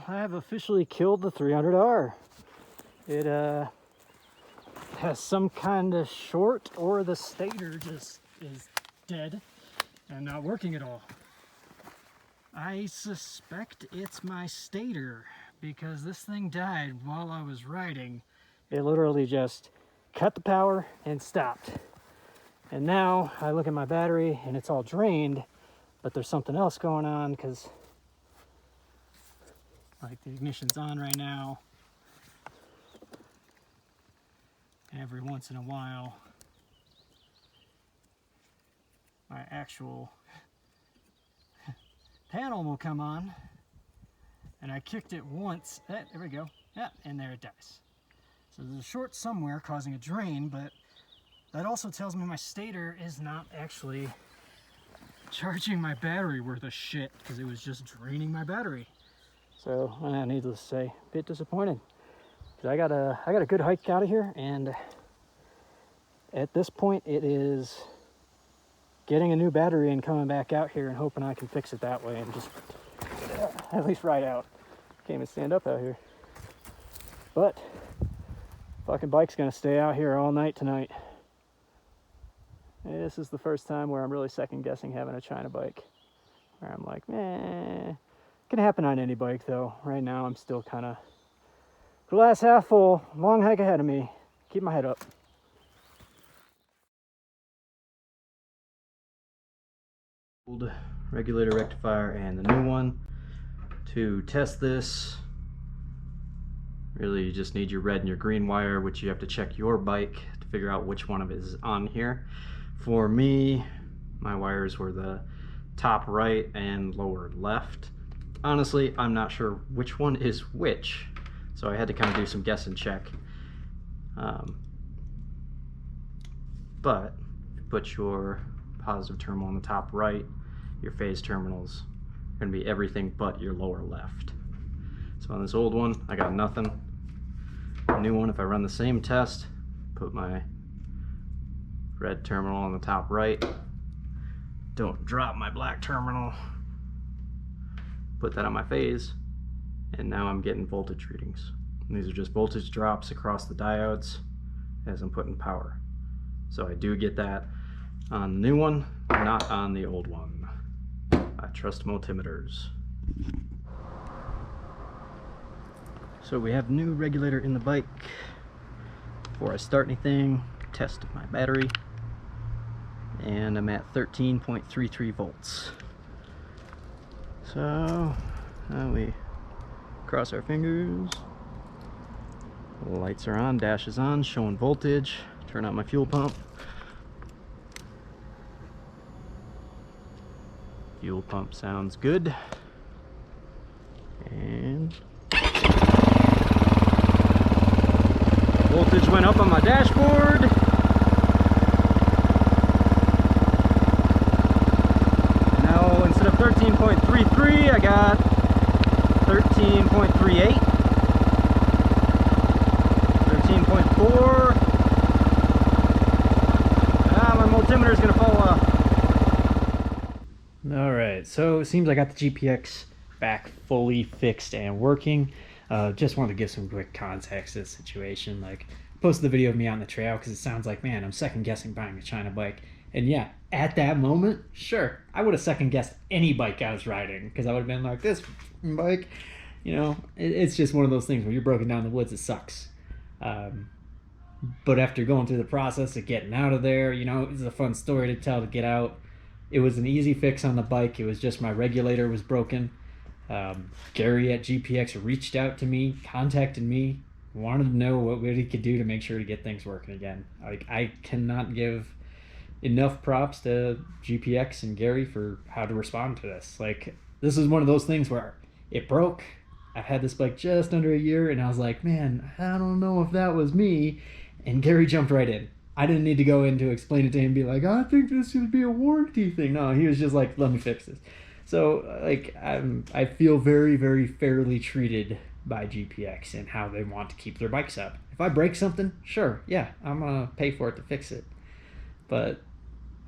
Well, I have officially killed the 300R. It has some kind of short, or the stator just is dead and not working at all. I suspect it's my stator because this thing died while I was riding. It literally just cut the power and stopped. And now I look at my battery and it's all drained, but there's something else going on because like the ignition's on right now. Every once in a while, my actual panel will come on, and I kicked it once. There we go. Yeah, and there it dies. So there's a short somewhere causing a drain, but that also tells me my stator is not actually charging my battery worth of shit because it was just draining my battery. So, needless to say, a bit disappointed. I got a good hike out of here, and at this point it is getting a new battery and coming back out here and hoping I can fix it that way and just at least ride out. Can't even stand up out here. But fucking bike's gonna stay out here all night tonight. This is the first time where I'm really second guessing having a China bike. Where I'm like, meh. Can happen on any bike though. Right now I'm still kind of glass half full, long hike ahead of me. Keep my head up. Old regulator rectifier and the new one. To test this, really you just need your red and your green wire, which you have to check your bike to figure out which one of it is on here. For me, my wires were the top right and lower left. Honestly, I'm not sure which one is which. So I had to kind of do some guess and check. But if you put your positive terminal on the top right, your phase terminals are going to be everything but your lower left. So on this old one, I got nothing. The new one, if I run the same test, put my red terminal on the top right, don't drop my black terminal, put that on my phase, and now I'm getting voltage readings. And these are just voltage drops across the diodes as I'm putting power. So I do get that on the new one, not on the old one. I trust multimeters. So we have new regulator in the bike. Before I start anything, test my battery. And I'm at 13.33 volts. So we cross our fingers. Lights are on, dash is on, showing voltage. Turn on my fuel pump. Fuel pump sounds good. And voltage went up on my dashboard. Now instead of 13.33, I got 13.38. 13.4. My multimeter is going to fall off. Alright, so it seems I got the GPX back fully fixed and working. Just wanted to give some quick context to the situation. Like, posted the video of me on the trail because it sounds like, man, I'm second guessing buying a China bike. And yeah, at that moment, sure, I would have second guessed any bike I was riding because I would have been like, this bike, you know, it's just one of those things when you're broken down in the woods, it sucks. But after going through the process of getting out of there, you know, it was a fun story to tell to get out. It was an easy fix on the bike. It was just my regulator was broken. Gary at GPX reached out to me, contacted me, wanted to know what he could do to make sure to get things working again. Like, I cannot give enough props to GPX and Gary for how to respond to this. Like, this is one of those things where it broke. I've had this bike just under a year, and I was like, man, I don't know if that was me. And Gary jumped right in. I didn't need to go in to explain it to him and be like, I think this should be a warranty thing. No, he was just like, let me fix this. So, like, I feel very, very fairly treated by GPX and how they want to keep their bikes up. If I break something, sure, yeah, I'm going to pay for it to fix it. But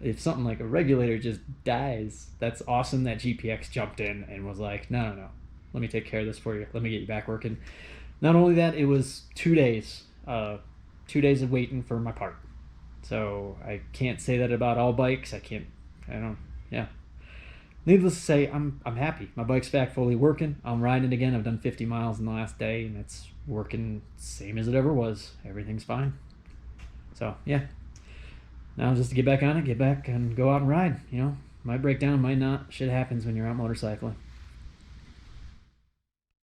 if something like a regulator just dies, that's awesome that GPX jumped in and was like, no, let me take care of this for you. Let me get you back working. Not only that, it was 2 days. 2 days of waiting for my part. So I can't say that about all bikes. Yeah. Needless to say, I'm happy. My bike's back fully working. I'm riding it again. I've done 50 miles in the last day, and it's working same as it ever was. Everything's fine. So, yeah. Now just to get back on it, get back and go out and ride. Might break down, might not. Shit happens when you're out motorcycling.